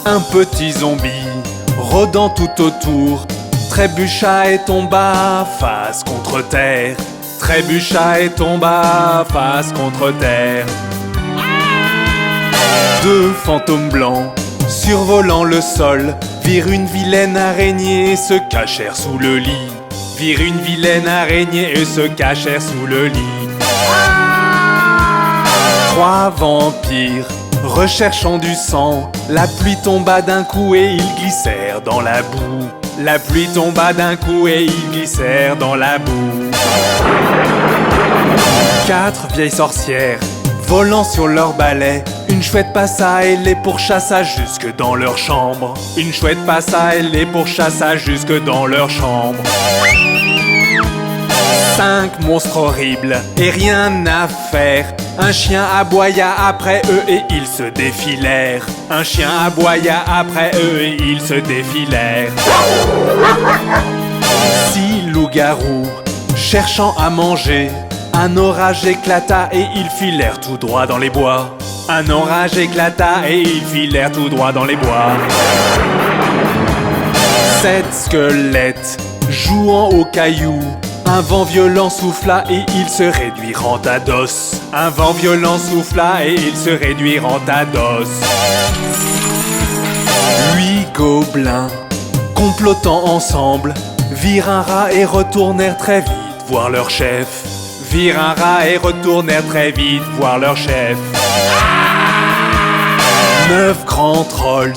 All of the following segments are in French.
Un petit zombie rôdant tout autour trébucha et tomba face contre terre. Trébucha et tomba face contre terre. Deux fantômes blancs survolant le sol virent une vilaine araignée et se cachèrent sous le lit. Virent une vilaine araignée et se cachèrent sous le lit. Trois vampires recherchant du sang, la pluie tomba d'un coup et ils glissèrent dans la boue. La pluie tomba d'un coup et ils glissèrent dans la boue. Quatre vieilles sorcières volant sur leur balai, une chouette passa et les pourchassa jusque dans leur chambre. Une chouette passa et les pourchassa jusque dans leur chambre. Cinq monstres horribles et rien à faire. Un chien aboya après eux et ils se défilèrent. Un chien aboya après eux et ils se défilèrent. Six loups-garous cherchant à manger, un orage éclata et ils filèrent tout droit dans les bois. Un orage éclata et ils filèrent tout droit dans les bois. Sept squelettes jouant aux cailloux, un vent violent souffla et ils se réduirent en tas d'os. Un vent violent souffla et ils se réduirent en tas d'os. Huit gobelins complotant ensemble virent un rat et retournèrent très vite voir leur chef. Virent un rat et retournèrent très vite voir leur chef. Neuf grands trolls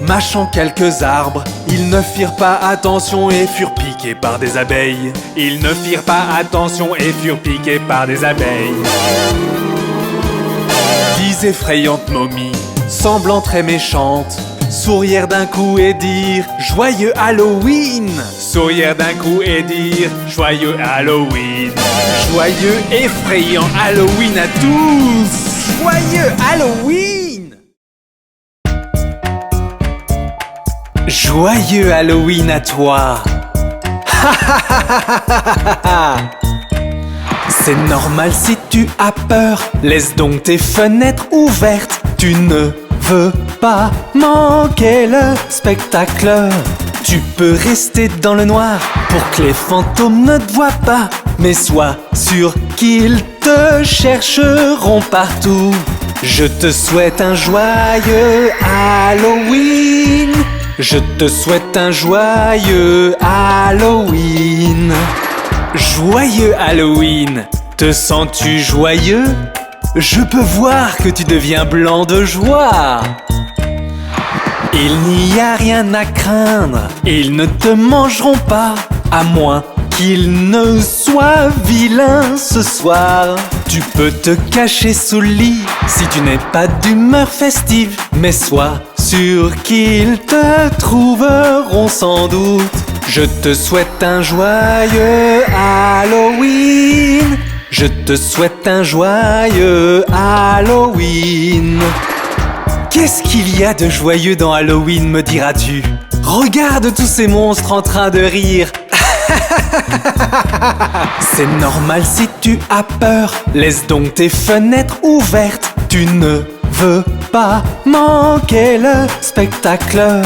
mâchant quelques arbres, ils ne firent pas attention et furent piqués par des abeilles. Ils ne firent pas attention et furent piqués par des abeilles. Dix effrayantes momies, semblant très méchantes, sourirent d'un coup et dirent « Joyeux Halloween !» Sourirent d'un coup et dirent « Joyeux Halloween !» Joyeux effrayant Halloween à tous! Joyeux Halloween! Joyeux Halloween à toi! C'est normal si tu as peur, laisse donc tes fenêtres ouvertes. Tu ne veux pas manquer le spectacle. Tu peux rester dans le noir pour que les fantômes ne te voient pas, mais sois sûr qu'ils te chercheront partout. Je te souhaite un joyeux Halloween. Je te souhaite un joyeux Halloween. Joyeux Halloween, te sens-tu joyeux? Je peux voir que tu deviens blanc de joie. Il n'y a rien à craindre, ils ne te mangeront pas, à moins qu'ils ne soient vilains ce soir. Tu peux te cacher sous le lit si tu n'es pas d'humeur festive, mais sois sûr qu'ils te trouveront sans doute. Je te souhaite un joyeux Halloween. Je te souhaite un joyeux Halloween. Qu'est-ce qu'il y a de joyeux dans Halloween, me diras-tu? Regarde tous ces monstres en train de rire. C'est normal si tu as peur, laisse donc tes fenêtres ouvertes. Tu ne veux pas manquer le spectacle.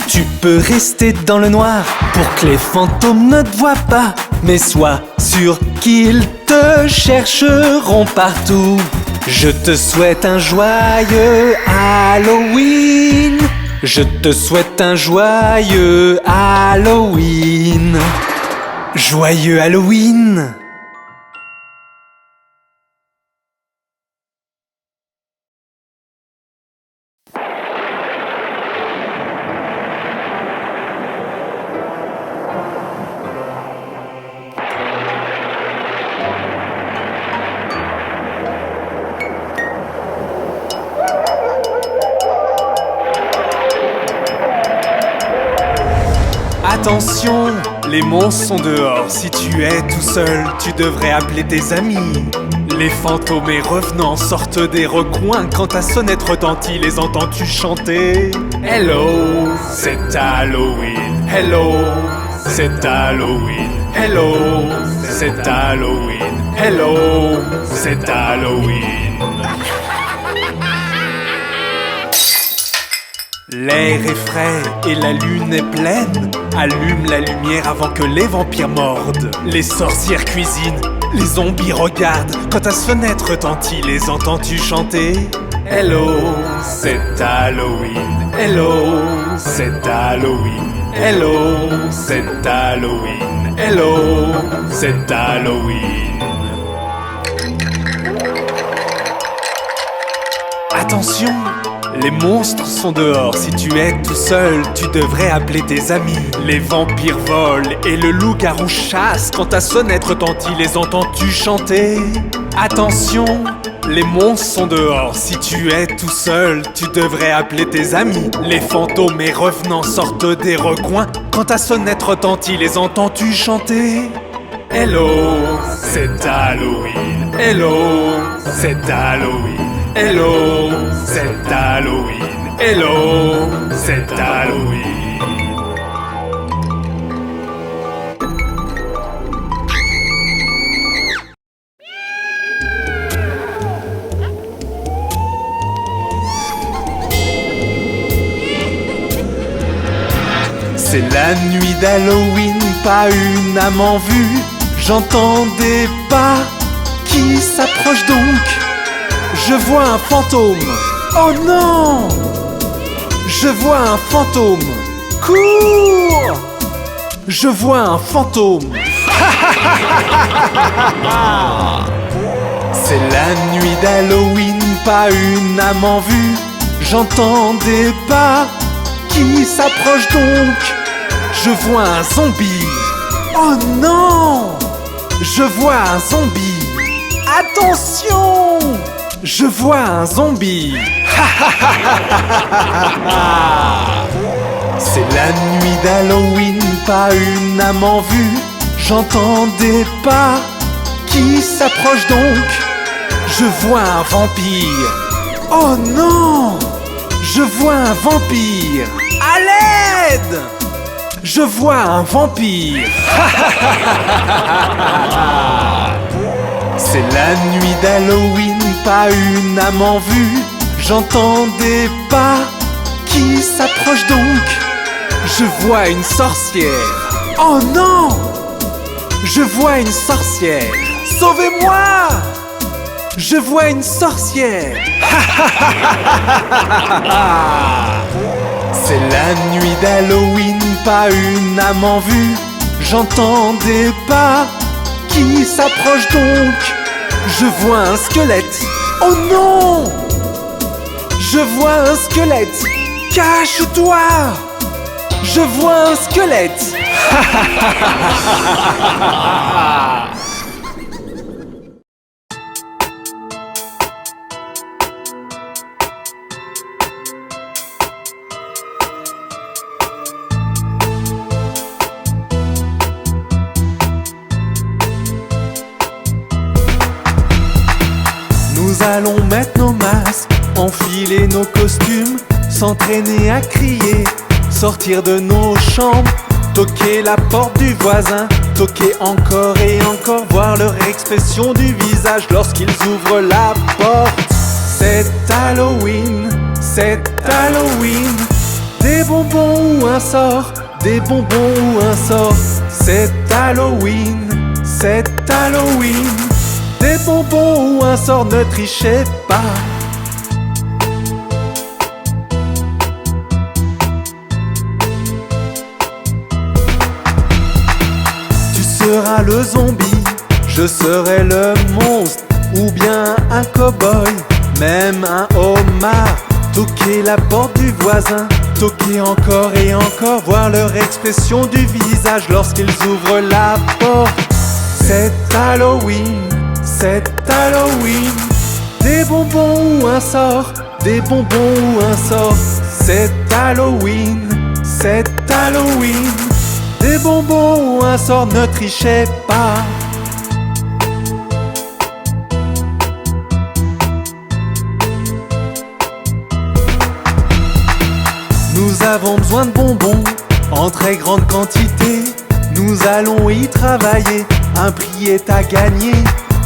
Tu peux rester dans le noir pour que les fantômes ne te voient pas, mais sois sûr qu'ils te chercheront partout. Je te souhaite un joyeux Halloween. Je te souhaite un joyeux Halloween. Joyeux Halloween! Attention, les monstres sont dehors. Si tu es tout seul, tu devrais appeler tes amis. Les fantômes et revenants sortent des recoins. Quand ta sonnette retentit, les entends-tu chanter? Hello, c'est Halloween. Hello, c'est Halloween. Hello, c'est Halloween. Hello, c'est Halloween. L'air est frais et la lune est pleine. Allume la lumière avant que les vampires mordent. Les sorcières cuisinent, les zombies regardent. Quand ta fenêtre retentit, les entends-tu chanter? Hello, c'est Halloween. Hello, c'est Halloween. Hello, c'est Halloween. Hello, c'est Halloween. Attention, les monstres sont dehors. Si tu es tout seul, tu devrais appeler tes amis. Les vampires volent et le loup-garou chasse. Quand ta sonnette retentit, les entends-tu chanter? Attention, les monstres sont dehors. Si tu es tout seul, tu devrais appeler tes amis. Les fantômes et revenants sortent des recoins. Quand ta sonnette retentit, les entends-tu chanter? Hello, c'est Halloween. Hello, c'est Halloween. Hello, c'est Halloween. Hello, c'est Halloween. C'est la nuit d'Halloween, pas une âme en vue. J'entends des pas qui s'approchent donc. Je vois un fantôme. Oh non! Je vois un fantôme. Cours! Je vois un fantôme. C'est la nuit d'Halloween, pas une âme en vue. J'entends des pas qui s'approchent donc. Je vois un zombie. Oh non! Je vois un zombie. Attention! Je vois un zombie. C'est la nuit d'Halloween, pas une âme en vue. J'entends des pas qui s'approchent donc. Je vois un vampire. Oh non! Je vois un vampire. À l'aide! Je vois un vampire. C'est la nuit d'Halloween, pas une âme en vue. J'entends des pas qui s'approchent donc. Je vois une sorcière. Oh non! Je vois une sorcière. Sauvez-moi! Je vois une sorcière. C'est la nuit d'Halloween, pas une âme en vue. J'entends des pas qui s'approchent donc. Je vois un squelette. Oh non! Je vois un squelette. Cache-toi! Je vois un squelette. Nous allons mettre nos masques, enfiler nos costumes, s'entraîner à crier, sortir de nos chambres, toquer la porte du voisin, toquer encore et encore, voir leur expression du visage lorsqu'ils ouvrent la porte. C'est Halloween, c'est Halloween. Des bonbons ou un sort, des bonbons ou un sort. C'est Halloween, c'est Halloween. Des bonbons ou un sort, ne trichez pas. Tu seras le zombie, je serai le monstre, ou bien un cow-boy, même un homard. Toquer la porte du voisin, toquer encore et encore, voir leur expression du visage lorsqu'ils ouvrent la porte. C'est Halloween, c'est Halloween. Des bonbons ou un sort, des bonbons ou un sort. C'est Halloween, c'est Halloween. Des bonbons ou un sort, ne trichez pas. Nous avons besoin de bonbons en très grande quantité. Nous allons y travailler, un prix est à gagner.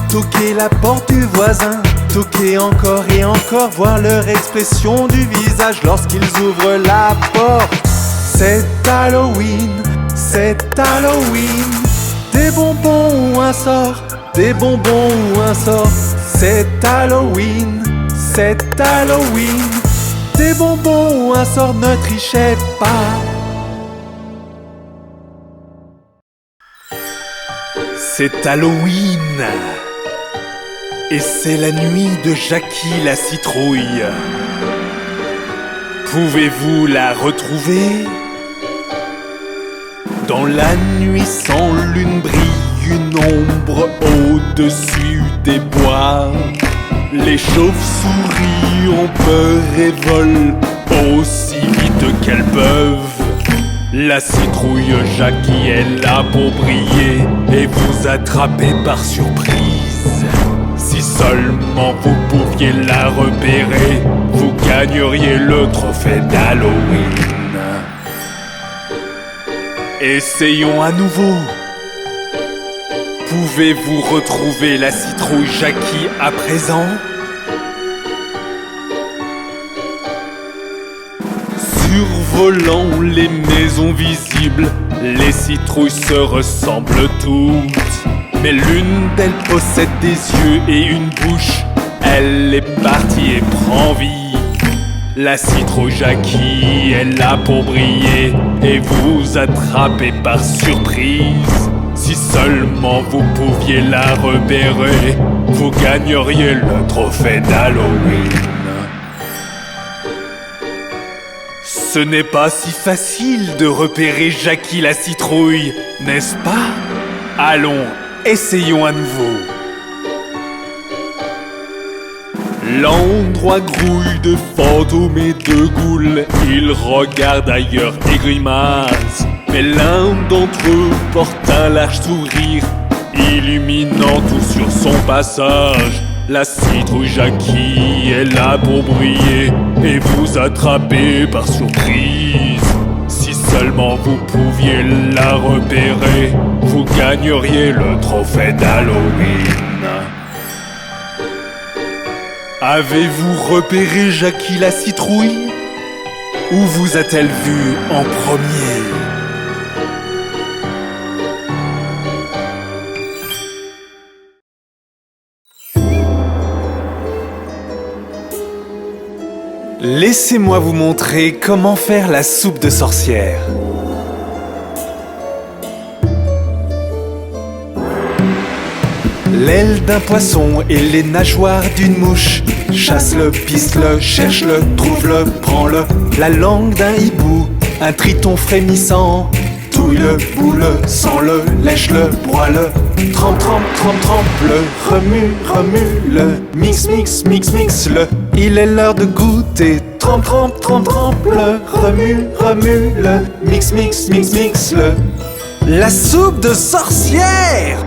Toquer la porte du voisin, toquer encore et encore, voir leur expression du visage lorsqu'ils ouvrent la porte. C'est Halloween, c'est Halloween. Des bonbons ou un sort, des bonbons ou un sort. C'est Halloween, c'est Halloween. Des bonbons ou un sort, ne trichez pas. C'est Halloween. Et c'est la nuit de Jackie la citrouille. Pouvez-vous la retrouver? Dans la nuit sans lune brille une ombre au-dessus des bois. Les chauves-souris ont peur et volent aussi vite qu'elles peuvent. La citrouille Jackie est là pour briller et vous attraper par surprise. Si seulement vous pouviez la repérer, vous gagneriez le trophée d'Halloween. Essayons à nouveau. Pouvez-vous retrouver la citrouille Jackie à présent? Survolant les maisons visibles, les citrouilles se ressemblent toutes. Mais l'une d'elles possède des yeux et une bouche. Elle est partie et prend vie. La citrouille Jackie est là pour briller et vous attraper par surprise. Si seulement vous pouviez la repérer, vous gagneriez le trophée d'Halloween. Ce n'est pas si facile de repérer Jackie la citrouille, n'est-ce pas? Allons, essayons à nouveau. L'endroit grouille de fantômes et de ghouls. Ils regardent ailleurs et grimacent. Mais l'un d'entre eux porte un large sourire, illuminant tout sur son passage. La citrouille Jackie est là pour briller et vous attraper par surprise. Si seulement vous pouviez la repérer, vous gagneriez le trophée d'Halloween. Avez-vous repéré Jackie la citrouille? Où vous a-t-elle vu en premier? Laissez-moi vous montrer comment faire la soupe de sorcière. L'aile d'un poisson et les nageoires d'une mouche. Chasse-le, piste-le, cherche-le, trouve-le, prends-le. La langue d'un hibou, un triton frémissant. Touille-le, boule-le, sens-le, lèche-le, broie-le. Trempe, trempe, trempe, trempe-le, remue, remue-le. Mix, mix, mix, mix-le. Il est l'heure de goûter. Trempe, trempe, trempe, trempe-le, remue, remue-le. Mix, mix, mix, mix-le. La soupe de sorcière!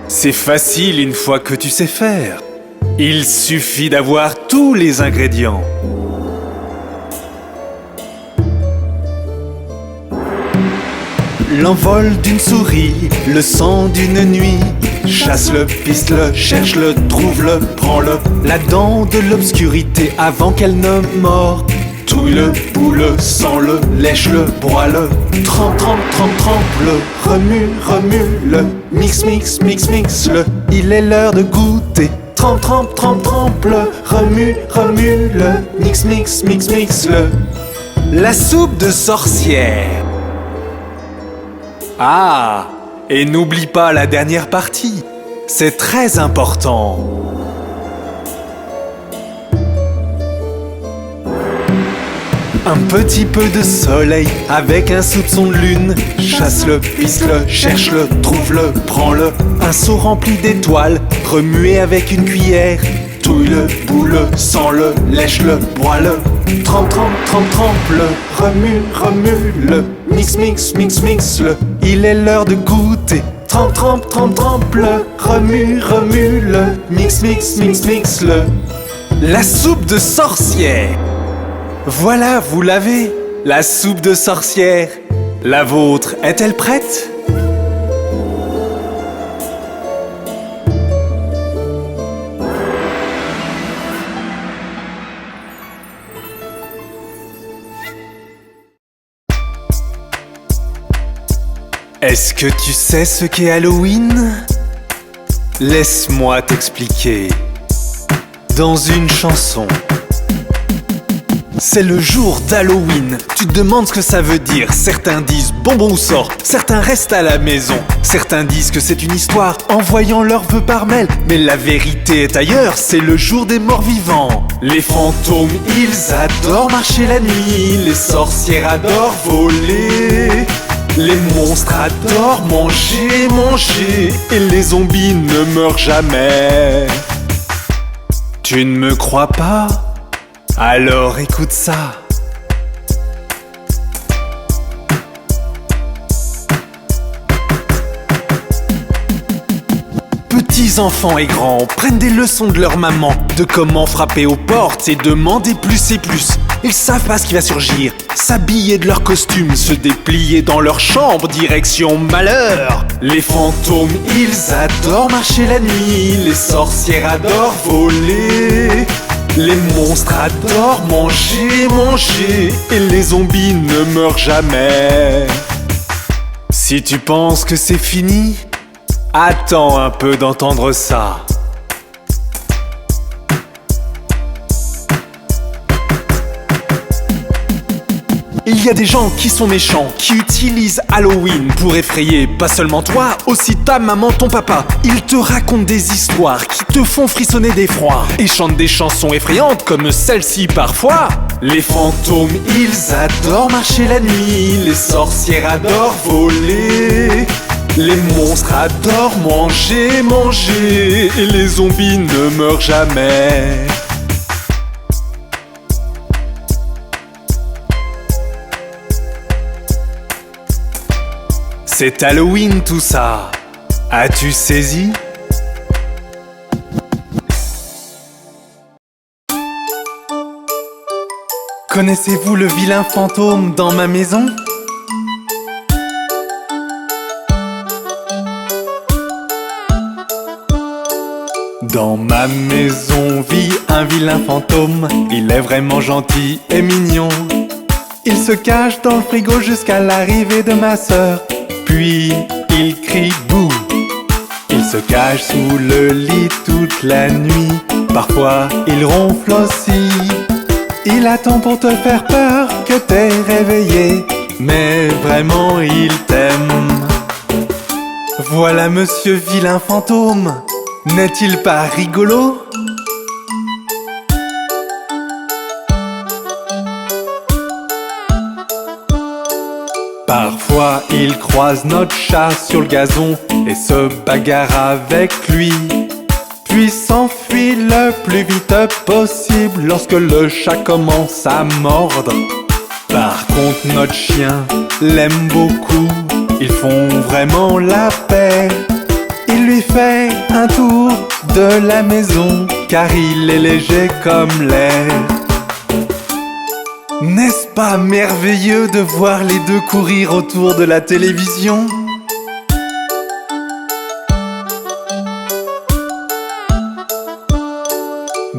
C'est facile une fois que tu sais faire. Il suffit d'avoir tous les ingrédients. L'envol d'une souris, le sang d'une nuit. Chasse-le, piste-le, cherche-le, trouve-le, prends-le. La dent de l'obscurité avant qu'elle ne mord. Touille-le, boule-le, sens-le, lèche-le, broie-le. Trempe, trempe, trempe, trempe-le, remue, remue-le. Mix, mix, mix, mix-le, il est l'heure de goûter. Trempe, trempe, trempe, trempe-le, remue, remue-le. Mix, mix, mix, mix-le. La soupe de sorcière. Ah, et n'oublie pas la dernière partie, c'est très important. Un petit peu de soleil avec un soupçon de lune. Chasse-le, piste-le, cherche-le, trouve-le, prends-le. Un seau rempli d'étoiles, remué avec une cuillère. Touille-le, boule-le, sens-le, lèche-le, broie-le. Trempe, trempe, trempe, trempe-le, remue, remue-le. Mix, mix, mix, mix-le, il est l'heure de goûter. Trempe, trempe, trempe, trempe-le, remue, remue-le. Mix, mix, mix, mix-le. La soupe de sorcière. Voilà, vous l'avez, la soupe de sorcière. La vôtre est-elle prête? Est-ce que tu sais ce qu'est Halloween? Laisse-moi t'expliquer. Dans une chanson. C'est le jour d'Halloween, tu te demandes ce que ça veut dire. Certains disent bonbon ou sort, certains restent à la maison. Certains disent que c'est une histoire, envoyant leurs vœux par mail. Mais la vérité est ailleurs, c'est le jour des morts vivants. Les fantômes, ils adorent marcher la nuit. Les sorcières adorent voler. Les monstres adorent manger. Et les zombies ne meurent jamais. Tu ne me crois pas? Alors écoute ça. Petits enfants et grands prennent des leçons de leur maman, de comment frapper aux portes et demander plus et plus. Ils savent pas ce qui va surgir, s'habiller de leur costume, se déplier dans leur chambre, direction malheur. Les fantômes, ils adorent marcher la nuit, les sorcières adorent voler. Les monstres adorent manger, et les zombies ne meurent jamais. Si tu penses que c'est fini, attends un peu d'entendre ça. Il y a des gens qui sont méchants, qui utilisent Halloween pour effrayer pas seulement toi, aussi ta maman, ton papa. Ils te racontent des histoires qui te font frissonner d'effroi et chantent des chansons effrayantes comme celle-ci parfois. Les fantômes, ils adorent marcher la nuit, les sorcières adorent voler. Les monstres adorent manger, et les zombies ne meurent jamais. C'est Halloween tout ça. As-tu saisi? Connaissez-vous le vilain fantôme dans ma maison? Dans ma maison vit un vilain fantôme. Il est vraiment gentil et mignon. Il se cache dans le frigo jusqu'à l'arrivée de ma sœur. Puis il crie bouh. Il se cache sous le lit toute la nuit. Parfois il ronfle aussi. Il attend pour te faire peur que t'es réveillé. Mais vraiment il t'aime. Voilà monsieur vilain fantôme. N'est-il pas rigolo? Parfois il croise notre chat sur le gazon et se bagarre avec lui. Puis s'enfuit le plus vite possible lorsque le chat commence à mordre. Par contre notre chien l'aime beaucoup. Ils font vraiment la paix. Il lui fait un tour de la maison car il est léger comme l'air. N'est-ce pas merveilleux de voir les deux courir autour de la télévision?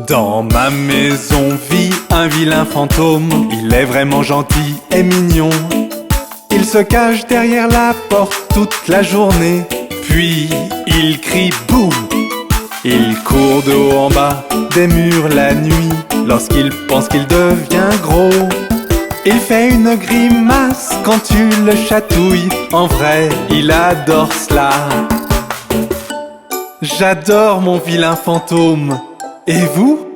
Dans ma maison vit un vilain fantôme. Il est vraiment gentil et mignon. Il se cache derrière la porte toute la journée. Puis il crie boum. Il court de haut en bas des murs la nuit lorsqu'il pense qu'il devient gros. Il fait une grimace quand tu le chatouilles. En vrai, il adore cela. J'adore mon vilain fantôme. Et vous?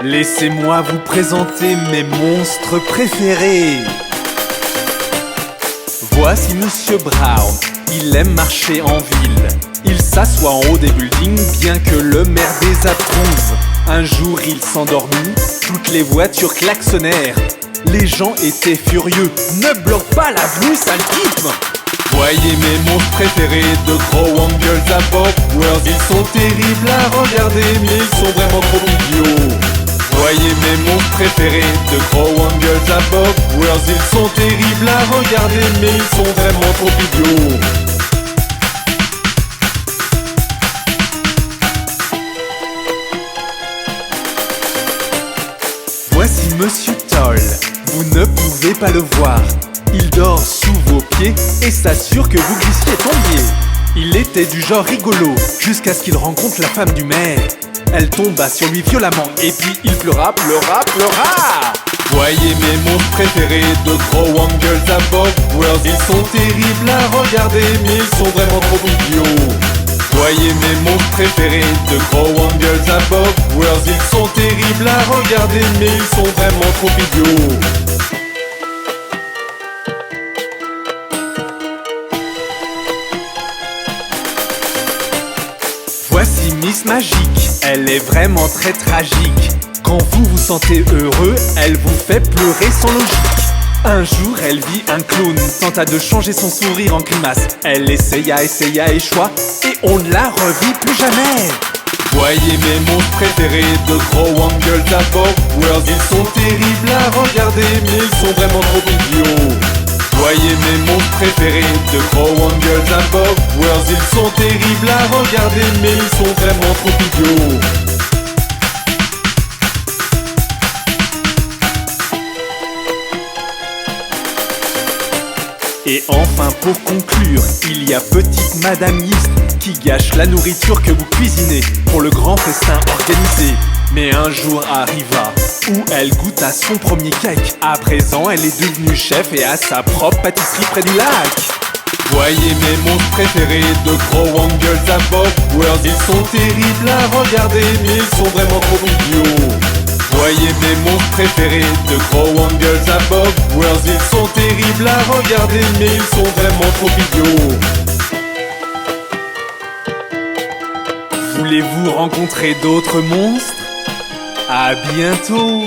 Laissez-moi vous présenter mes monstres préférés. Voici Monsieur Brown. Il aime marcher en ville. Il s'assoit en haut des buildings bien que le maire désapprouve. Un jour il s'endormit, toutes les voitures klaxonnèrent. Les gens étaient furieux. Ne bloque pas l'avenue, sale type! Voyez mes monstres préférés de Crow Angles à Bob World. Ils sont terribles à regarder mais ils sont vraiment trop idiots. Voyez mes monstres préférés de Crow Angles à Bob World. Ils sont terribles à regarder mais ils sont vraiment trop idiots. Voici Monsieur Toll, vous ne pouvez pas le voir. Il dort pied et s'assure que vous glissiez et tombiez. Il était du genre rigolo, jusqu'à ce qu'il rencontre la femme du maire. Elle tomba sur lui violemment, et puis il pleura. Voyez mes monstres préférés, de gros Wangles à Bob World. Ils sont terribles à regarder, mais ils sont vraiment trop idiots. Voyez mes monstres préférés, de gros Wangles à Bob World. Ils sont terribles à regarder, mais ils sont vraiment trop idiots. Voici Miss Magique, elle est vraiment très tragique. Quand vous vous sentez heureux, elle vous fait pleurer sans logique. Un jour, elle vit un clown, tenta de changer son sourire en grimace. Elle essaya, échoua, et on ne la revit plus jamais. Voyez mes monstres préférés, de gros Wangles à Bob World. Ils sont terribles à regarder, mais ils sont vraiment trop idiots. Voyez mes monstres préférés, de gros Wangles à Bob World. Ils sont terribles à regarder, mais ils sont vraiment trop idiots. Et enfin pour conclure, il y a petite Madame Yeast qui gâche la nourriture que vous cuisinez pour le grand festin organisé. Mais un jour arriva où elle goûta son premier cake. À présent elle est devenue chef et a sa propre pâtisserie près du lac. Voyez mes monstres préférés, de gros Wangles à Bob World. Ils sont terribles à regarder, mais ils sont vraiment trop idiots. Voyez mes monstres préférés, de gros Wangles à Bob World. Ils sont terribles à regarder, mais ils sont vraiment trop idiots. Voulez-vous rencontrer d'autres monstres? À bientôt!